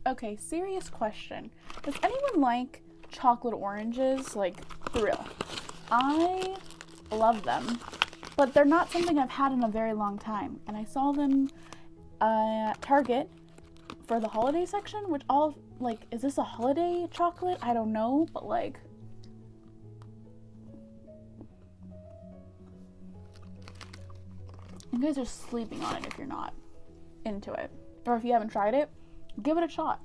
Okay, serious question. Does anyone like chocolate oranges? Like, for real. I love them, but they're not something I've had in a very long time. And I saw them at Target for the holiday section, which is this a holiday chocolate? I don't know, but like, you guys are sleeping on it if you're not into it. Or if you haven't tried it, give it a shot.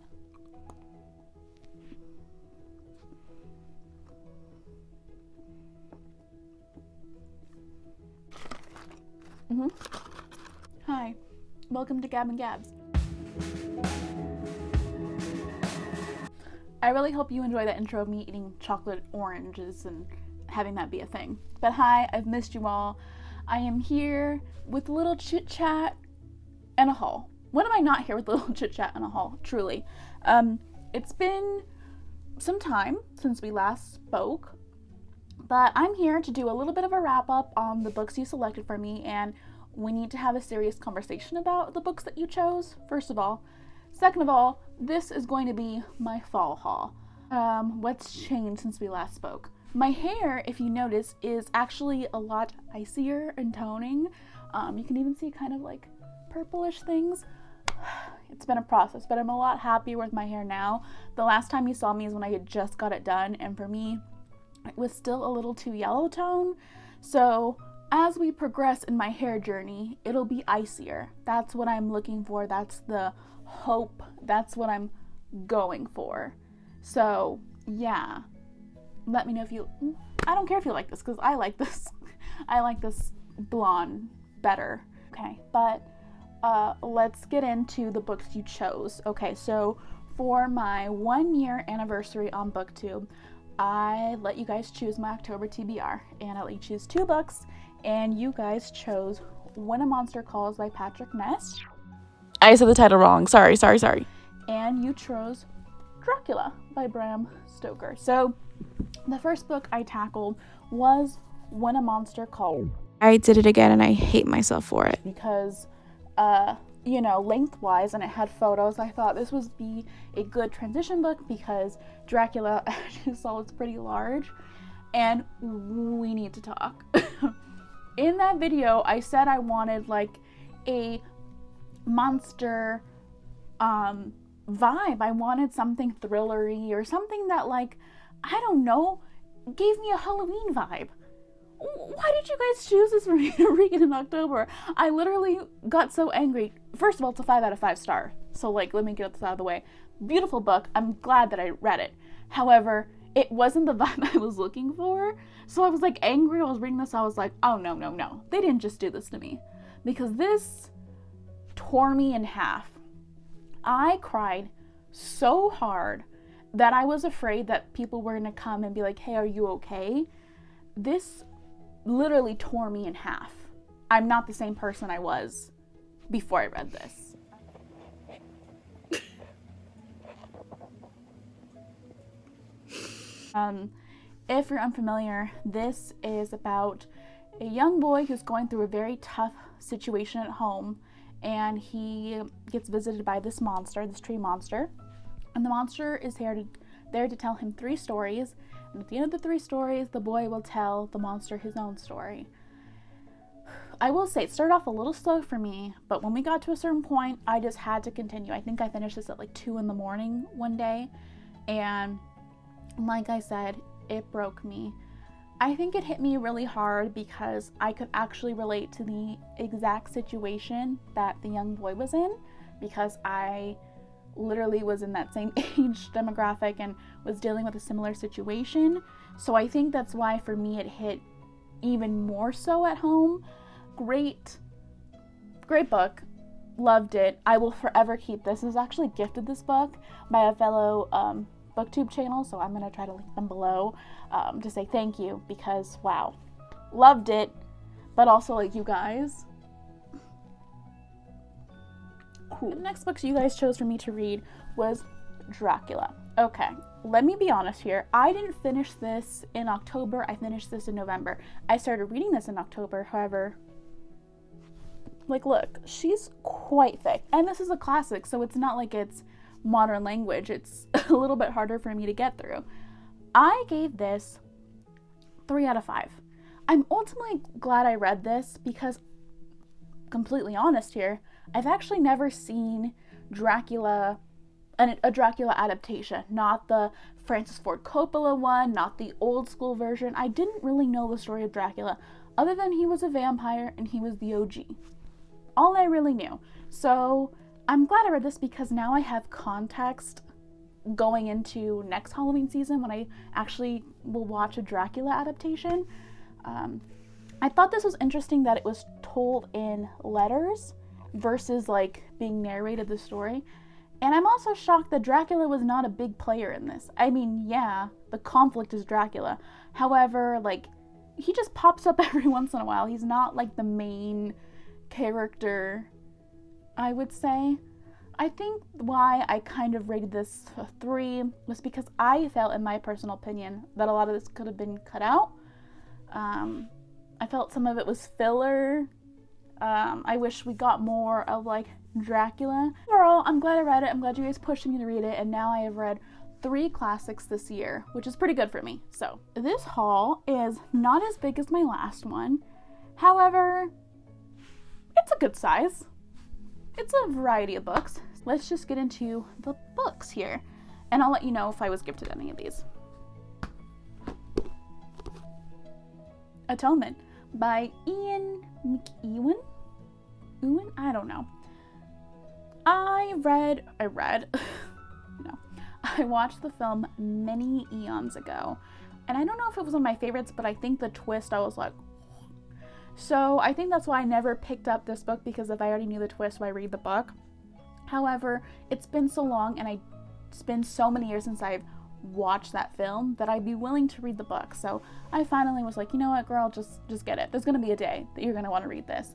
Hi, welcome to Gab and Gabs. I really hope you enjoy that intro of me eating chocolate oranges and having that be a thing. But hi, I've missed you all. I am here with a little chit chat and a haul. When am I not here with a little chit chat and a haul? Truly. It's been some time since we last spoke, but I'm here to do a little bit of a wrap up on the books you selected for me, and we need to have a serious conversation about the books that you chose, first of all. Second of all, this is going to be my fall haul. What's changed since we last spoke? My hair, if you notice, is actually a lot icier in toning. You can even see kind of like purplish things. It's been a process, but I'm a lot happier with my hair now. The last time you saw me is when I had just got it done, and for me, it was still a little too yellow tone. So as we progress in my hair journey, it'll be icier. That's what I'm looking for. That's the hope. That's what I'm going for. So yeah, let me know if you, I don't care if you like this, because I like this. I like this blonde better. Okay, but let's get into the books you chose. Okay, so for my 1-year anniversary on BookTube, I let you guys choose my October TBR, and I let you choose 2 books, and you guys chose When a Monster Calls by Patrick Ness. I said the title wrong. Sorry. And you chose Dracula by Bram Stoker. So the first book I tackled was When a Monster Calls. I did it again, and I hate myself for it because lengthwise, and it had photos. I thought this would be a good transition book because Dracula, as you saw, it's pretty large, and we need to talk. In that video, I said I wanted like a monster vibe. I wanted something thrillery or something that, like, I don't know, gave me a Halloween vibe. Why did you guys choose this for me to read in October? I literally got so angry. First of all, it's a 5 out of 5 star. So, like, let me get this out of the way. Beautiful book. I'm glad that I read it. However, it wasn't the vibe I was looking for. So I was, like, angry. I was reading this. I was like, oh, no. They didn't just do this to me. Because this tore me in half. I cried so hard that I was afraid that people were going to come and be like, hey, are you okay? This literally tore me in half. I'm not the same person I was before I read this. If you're unfamiliar, this is about a young boy who's going through a very tough situation at home, and he gets visited by this monster, this tree monster, and the monster is there to tell him 3 stories. And at the end of the 3 stories, the boy will tell the monster his own story. I will say, it started off a little slow for me, but when we got to a certain point, I just had to continue. I think I finished this at like 2 in the morning one day, and like I said, it broke me. I think it hit me really hard because I could actually relate to the exact situation that the young boy was in, because I literally was in that same age demographic and was dealing with a similar situation. So I think that's why for me it hit even more so at home. Great book. Loved it. I will forever keep this. I was actually gifted this book by a fellow BookTube channel, so I'm going to try to link them below to say thank you, because wow, loved it. But also, like, you guys, cool. The next book you guys chose for me to read was Dracula. Okay, let me be honest here. I didn't finish this in October. I finished this in November. I started reading this in October. However, like, look, she's quite thick. And this is a classic, so it's not like it's modern language, it's a little bit harder for me to get through. I gave this 3 out of 5. I'm ultimately glad I read this because, completely honest here, I've actually never seen Dracula, a Dracula adaptation, not the Francis Ford Coppola one, not the old school version. I didn't really know the story of Dracula other than he was a vampire and he was the OG. All I really knew. So I'm glad I read this because now I have context going into next Halloween season when I actually will watch a Dracula adaptation. I thought this was interesting that it was told in letters versus like being narrated the story. And I'm also shocked that Dracula was not a big player in this. I mean, yeah, the conflict is Dracula. However, like, he just pops up every once in a while. He's not like the main character, I would say. I think why I kind of rated this a 3 was because I felt, in my personal opinion, that a lot of this could have been cut out. I felt some of it was filler. I wish we got more of like Dracula. Overall, I'm glad I read it. I'm glad you guys pushed me to read it, and now I have read 3 classics this year, which is pretty good for me. So this haul is not as big as my last one. However, it's a good size. It's a variety of books. Let's just get into the books here, and I'll let you know if I was gifted any of these. Atonement by Ian McEwan? I don't know. I watched the film many eons ago, and I don't know if it was one of my favorites, but I think the twist, I was like, so I think that's why I never picked up this book, because if I already knew the twist, why read the book? However, it's been so long, and it's been so many years since I've watched that film that I'd be willing to read the book. So I finally was like, you know what, girl, just get it. There's gonna be a day that you're gonna want to read this.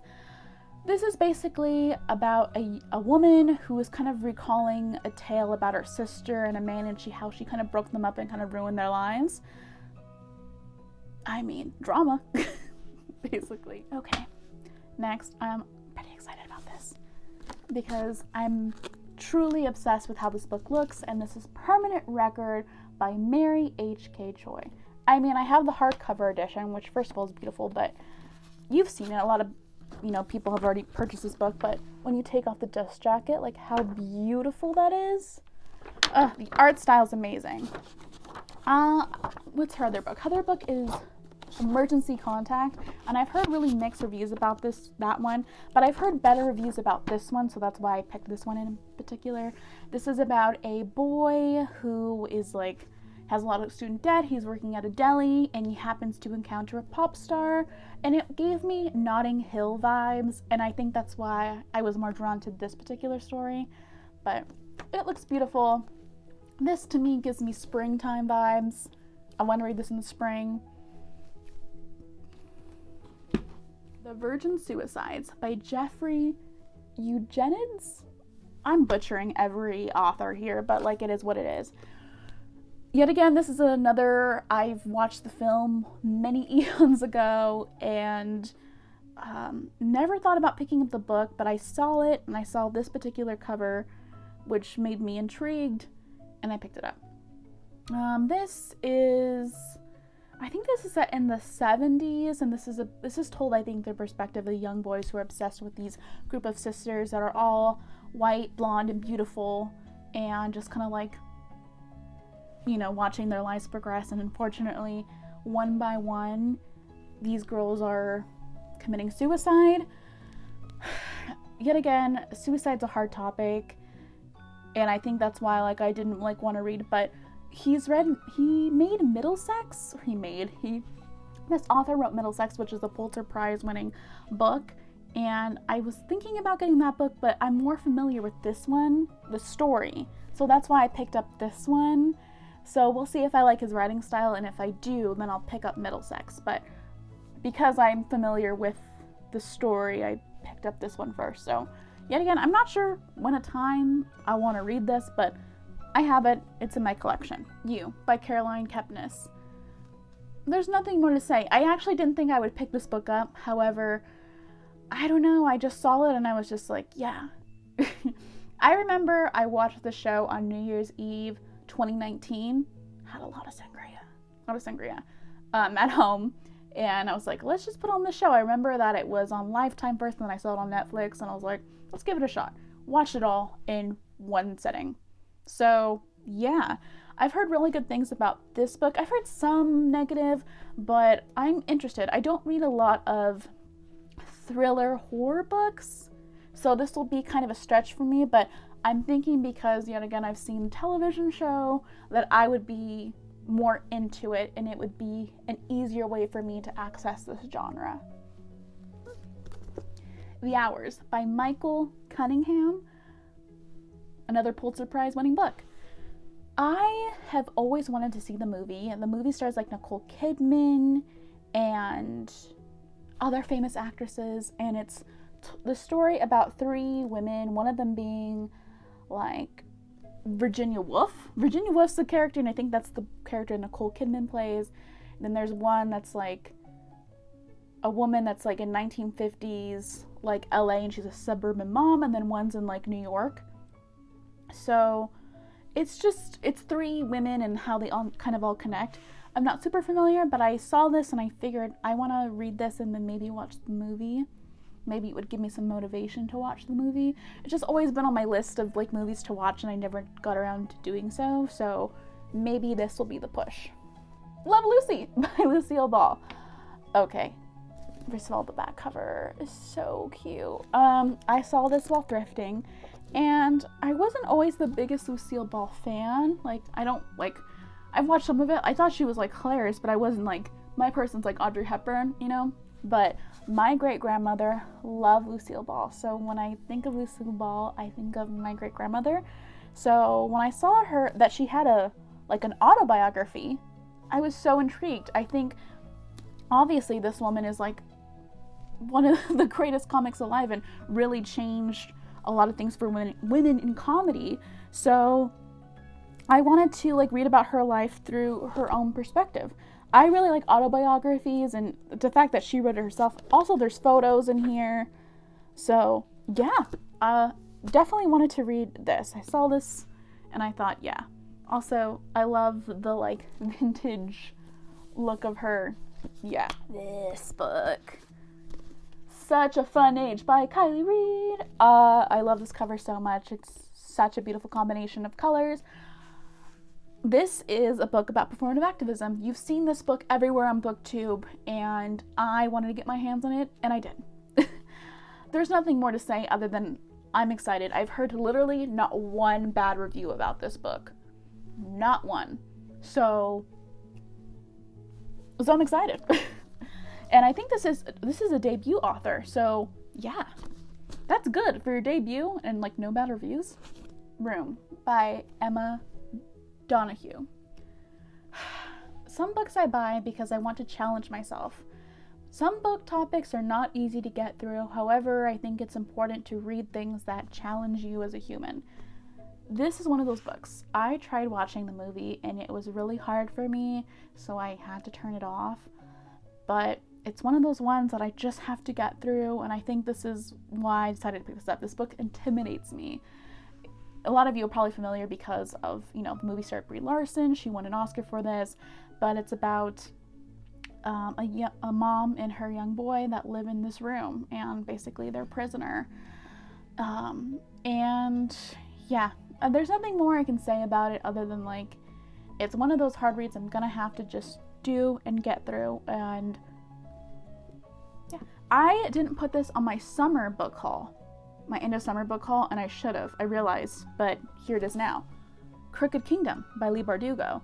This is basically about a woman who is kind of recalling a tale about her sister and a man, and how she kind of broke them up and kind of ruined their lives. I mean, drama, basically. Okay, next, I'm pretty excited about this because I'm truly obsessed with how this book looks, and this is Permanent Record by Mary H.K. Choi. I mean, I have the hardcover edition, which first of all is beautiful, but you've seen it. A lot of people have already purchased this book, but when you take off the dust jacket, like how beautiful that is. The art style is amazing. What's her other book? Her other book is Emergency Contact, and I've heard really mixed reviews about that one, but I've heard better reviews about this one, so that's why I picked this one in particular. This is about a boy who is like, has a lot of student debt. He's working at a deli, and he happens to encounter a pop star, and it gave me Notting Hill vibes, and I think that's why I was more drawn to this particular story. But it looks beautiful. This to me gives me springtime vibes. I want to read this in the spring. The Virgin Suicides by Jeffrey Eugenides. I'm butchering every author here, but like, it is what it is. Yet again, this is another, I've watched the film many eons ago and never thought about picking up the book, but I saw it and I saw this particular cover, which made me intrigued, and I picked it up. I think this is set in the 70s, and this is told, I think, the perspective of the young boys who are obsessed with these group of sisters that are all white, blonde, and beautiful, and just kind of like, watching their lives progress. And unfortunately, one by one, these girls are committing suicide. Yet again, suicide's a hard topic, and I think that's why I didn't want to read, but this author wrote Middlesex, which is a Pulitzer Prize winning book, and I was thinking about getting that book, but I'm more familiar with this one, the story, so that's why I picked up this one. So we'll see if I like his writing style, and if I do, then I'll pick up Middlesex. But because I'm familiar with the story, I picked up this one first. So yet again, I'm not sure when a time I want to read this, but I have it. It's in my collection. You by Caroline Kepnes. There's nothing more to say. I actually didn't think I would pick this book up. However, I don't know. I just saw it and I was just like, yeah. I remember I watched the show on New Year's Eve 2019. Had a lot of sangria at home. And I was like, let's just put on the show. I remember that it was on Lifetime first, and then I saw it on Netflix, and I was like, let's give it a shot. Watched it all in one sitting. So, yeah. I've heard really good things about this book. I've heard some negative, but I'm interested. I don't read a lot of thriller horror books, so this will be kind of a stretch for me, but I'm thinking because, yet again, I've seen a television show that I would be more into it, and it would be an easier way for me to access this genre. The Hours by Michael Cunningham, another Pulitzer Prize winning book. I have always wanted to see the movie, and the movie stars like Nicole Kidman and other famous actresses, and it's the story about three women, one of them being like Virginia Woolf. Virginia Woolf's the character, and I think that's the character Nicole Kidman plays. And then there's one that's like a woman that's like in 1950s like LA, and she's a suburban mom, and then one's in like New York. So it's three women and how they all kind of all connect. I'm not super familiar, but I saw this and I figured I want to read this and then maybe watch the movie. Maybe it would give me some motivation to watch the movie. It's just always been on my list of like movies to watch, and I never got around to doing so. So maybe this will be the push. Love Lucy by Lucille Ball. Okay. First of all, the back cover is so cute. I saw this while thrifting, and I wasn't always the biggest Lucille Ball fan. I've watched some of it. I thought she was like hilarious, but I wasn't like, my person's like Audrey Hepburn, you know? But my great-grandmother loved Lucille Ball. So when I think of Lucille Ball, I think of my great-grandmother. So when I saw her, that she had an autobiography, I was so intrigued. I think, obviously, this woman is like one of the greatest comics alive and really changed a lot of things for women in comedy. So I wanted to like read about her life through her own perspective. I really like autobiographies, and the fact that she wrote it herself. Also, there's photos in here. So yeah, definitely wanted to read this. I saw this and I thought, yeah. Also, I love the like vintage look of her. Yeah, this book. Such a Fun Age by Kylie Reed. I love this cover so much. It's such a beautiful combination of colors. This is a book about performative activism. You've seen this book everywhere on BookTube, and I wanted to get my hands on it, and I did. There's nothing more to say other than I'm excited. I've heard literally not one bad review about this book. Not one. So I'm excited. And I think this is a debut author, so yeah, that's good for your debut and like no bad reviews. Room by Emma Donahue. Some books I buy because I want to challenge myself. Some book topics are not easy to get through. However, I think it's important to read things that challenge you as a human. This is one of those books. I tried watching the movie and it was really hard for me, so I had to turn it off. But it's one of those ones that I just have to get through, and I think this is why I decided to pick this up. This book intimidates me. A lot of you are probably familiar because of, the movie star Brie Larson. She won an Oscar for this, but it's about a mom and her young boy that live in this room, and basically they're a prisoner. And yeah, there's nothing more I can say about it other than like, it's one of those hard reads I'm gonna have to just do and get through. And yeah, I didn't put this on my summer book haul, my end of summer book haul, and I should have, I realized, but here it is now. Crooked Kingdom by Leigh Bardugo.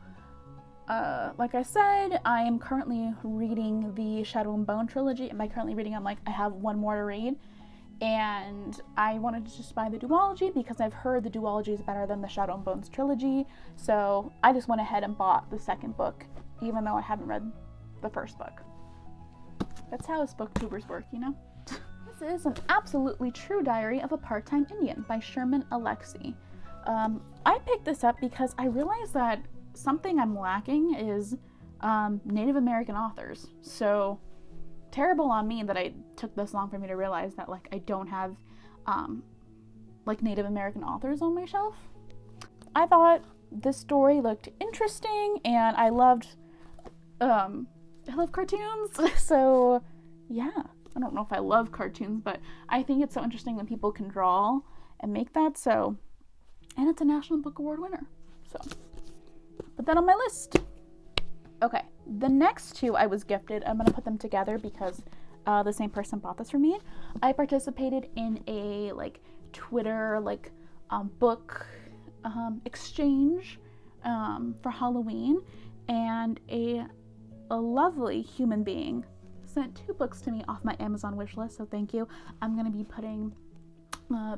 Like I said, I am currently reading the Shadow and Bone trilogy, and by currently reading, I'm like, I have one more to read, and I wanted to just buy the duology because I've heard the duology is better than the Shadow and Bones trilogy, so I just went ahead and bought the second book, even though I hadn't read the first book. That's how us booktubers work, This is An Absolutely True Diary of a Part-Time Indian by Sherman Alexie. I picked this up because I realized that something I'm lacking is Native American authors. So terrible on me that I took this long for me to realize that like I don't have like Native American authors on my shelf. I thought this story looked interesting, and I love cartoons. So yeah, I don't know if I love cartoons, but I think it's so interesting when people can draw and make that. So, and it's a National Book Award winner. So put that on my list. Okay, the next two I was gifted. I'm gonna put them together because the same person bought this for me. I participated in a Twitter book exchange for Halloween, and a lovely human being sent 2 books to me off my Amazon wish list, so thank you. I'm going to be putting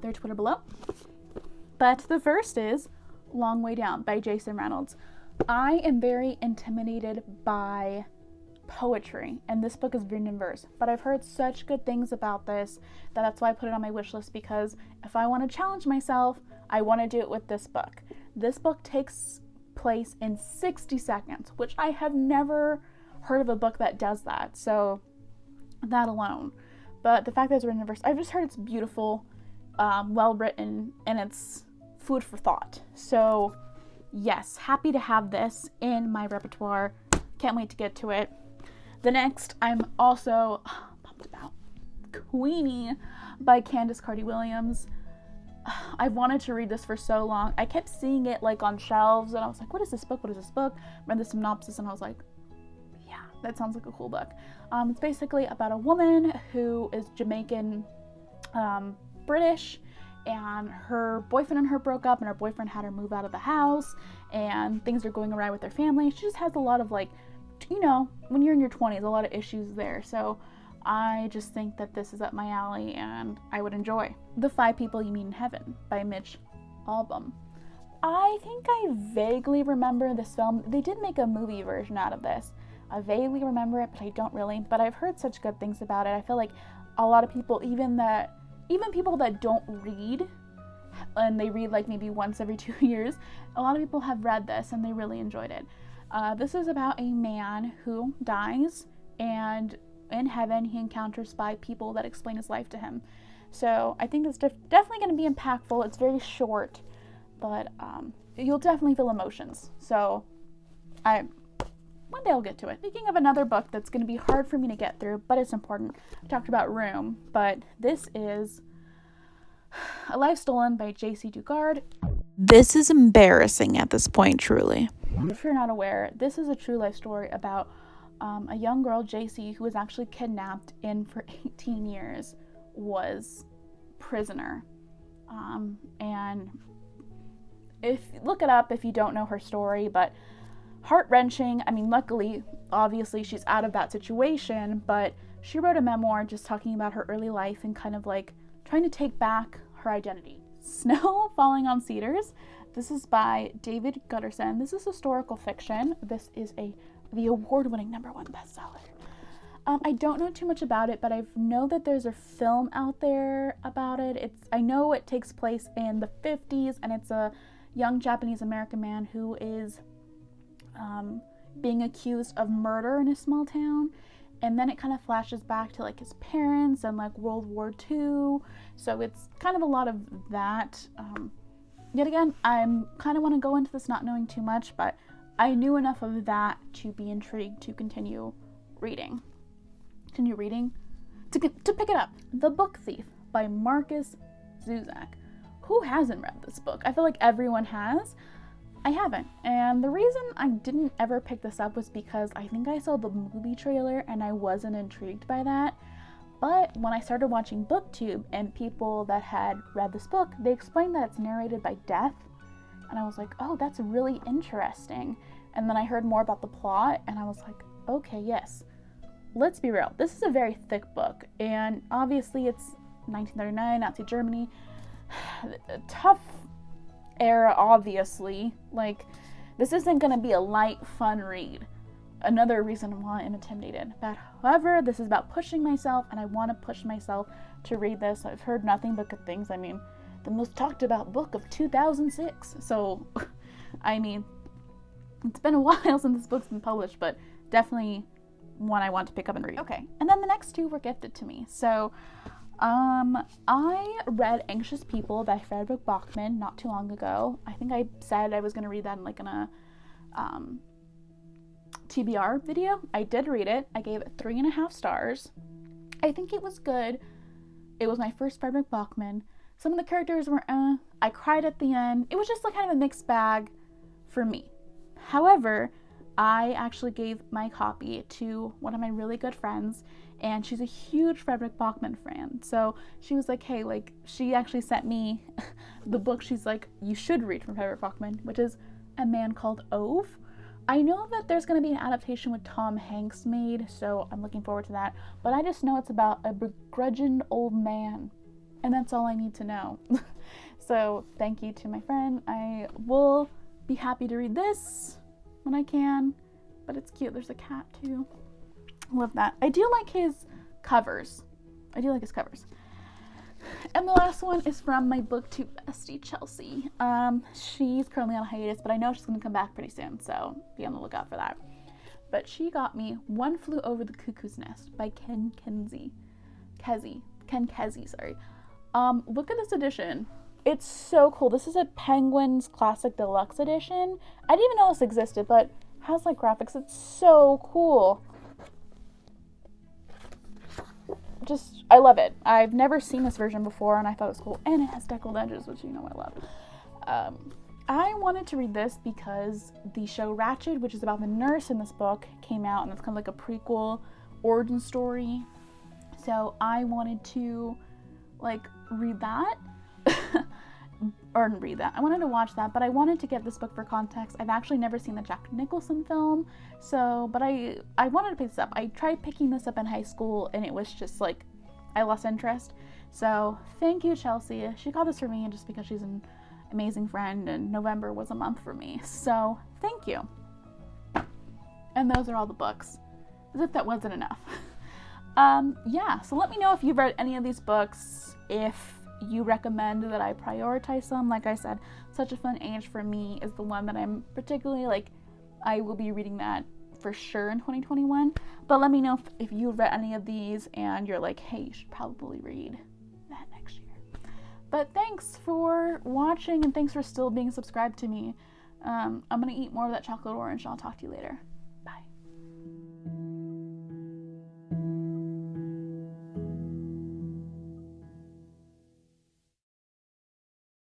their Twitter below. But the first is Long Way Down by Jason Reynolds. I am very intimidated by poetry, and this book is written in verse, but I've heard such good things about this that's why I put it on my wish list, because if I want to challenge myself, I want to do it with this book. This book takes place in 60 seconds, which I have never heard of a book that does that, so that alone. But the fact that it's written in verse, I've just heard it's beautiful, well written, and it's food for thought. So yes, happy to have this in my repertoire. Can't wait to get to it. The next I'm also pumped about, Queenie by Candace Carty-Williams. I've wanted to read this for so long. I kept seeing it on shelves, and I was like, what is this book? What is this book? Read the synopsis, and I was like, yeah, that sounds like a cool book. It's basically about a woman who is Jamaican British, and her boyfriend and her broke up, and her boyfriend had her move out of the house, and things are going awry with their family. She just has a lot of when you're in your 20s, a lot of issues there. So I just think that this is up my alley and I would enjoy. The Five People You Meet in Heaven by Mitch Albom. I think I vaguely remember this film. They did make a movie version out of this. I vaguely remember it, but I don't really. But I've heard such good things about it. I feel like a lot of people, even people that don't read, and they read maybe once every 2 years, a lot of people have read this and they really enjoyed it. This is about a man who dies, and in heaven he encounters 5 people that explain his life to him. So I think it's definitely going to be impactful. It's very short, but you'll definitely feel emotions. So one day I'll get to it. Speaking of another book that's going to be hard for me to get through, but it's important, I talked about Room, but this is A Life Stolen by J.C. Dugard. This is embarrassing at this point, truly. If you're not aware, this is a true life story about a young girl, JC, who was actually kidnapped and for 18 years was prisoner. And look it up if you don't know her story, but heart-wrenching. I mean, luckily, obviously, she's out of that situation, but she wrote a memoir just talking about her early life and kind of trying to take back her identity. Snow Falling on Cedars. This is by David Gutterson. This is historical fiction. This is the award-winning #1 bestseller. I don't know too much about it, but I know that there's a film out there about it. I know it takes place in the 50s, and it's a young Japanese-American man who is being accused of murder in a small town. And then it kind of flashes back to his parents and World War II. So it's kind of a lot of that. Yet again, I'm kind of want to go into this not knowing too much, but I knew enough of that to be intrigued to continue reading. To pick it up. The Book Thief by Marcus Zuzak. Who hasn't read this book? I feel like everyone has. I haven't. And the reason I didn't ever pick this up was because I think I saw the movie trailer and I wasn't intrigued by that. But when I started watching BookTube and people that had read this book, they explained that it's narrated by Death. And I was like, oh, that's really interesting. And then I heard more about the plot and I was like, okay, yes. Let's be real. This is a very thick book. And obviously it's 1939, Nazi Germany. A tough era, obviously. This isn't going to be a light, fun read. Another reason why I'm intimidated. But however, this is about pushing myself, and I want to push myself to read this. I've heard nothing but good things. I mean, the most talked about book of 2006. So, I mean, it's been a while since this book's been published, but definitely one I want to pick up and read. Okay, and then the next two were gifted to me. So, I read Anxious People by Frederick Bachman not too long ago. I think I said I was going to read that in like in a TBR video. I did read it. I gave it 3.5 stars. I think it was good. It was my first Frederick Bachman. Some of the characters were I cried at the end. It was just like kind of a mixed bag for me. However, I actually gave my copy to one of my really good friends, and she's a huge Frederick Bachman fan. So she was like, hey, like, she actually sent me the book she's like, you should read from Frederick Bachman, which is A Man Called Ove. I know that there's going to be an adaptation with Tom Hanks made, so I'm looking forward to that. But I just know it's about a begrudging old man, and that's all I need to know. So thank you to my friend. I will be happy to read this when I can, but it's cute. There's a cat too. Love that. I do like his covers. And the last one is from my booktube bestie, Chelsea. She's currently on hiatus, but I know she's going to come back pretty soon, so be on the lookout for that. But she got me One Flew Over the Cuckoo's Nest by Ken Kesey, sorry. Look at this edition. It's so cool. This is a Penguin's Classic Deluxe edition. I didn't even know this existed, but it has like graphics. It's so cool. I love it. I've never seen this version before, and I thought it was cool. And it has deckled edges, which you know I love. I wanted to read this because the show Ratched, which is about the nurse in this book, came out, and it's kind of like a prequel origin story. So I wanted to like read that. I wanted to watch that, but I wanted to get this book for context. I've actually never seen the Jack Nicholson film, but I wanted to pick this up. I tried picking this up in high school, and it was just like, I lost interest. So thank you, Chelsea. She got this for me just because she's an amazing friend, and November was a month for me. So thank you. And those are all the books, as if that wasn't enough. Yeah, so let me know if you've read any of these books, if you recommend that I prioritize some. Like I said, Such a Fun Age for me is the one that I'm particularly like, I will be reading that for sure in 2021. But let me know if you've read any of these and you're like, hey, you should probably read that next year. But thanks for watching, and thanks for still being subscribed to me. I'm gonna eat more of that chocolate orange, and I'll talk to you later.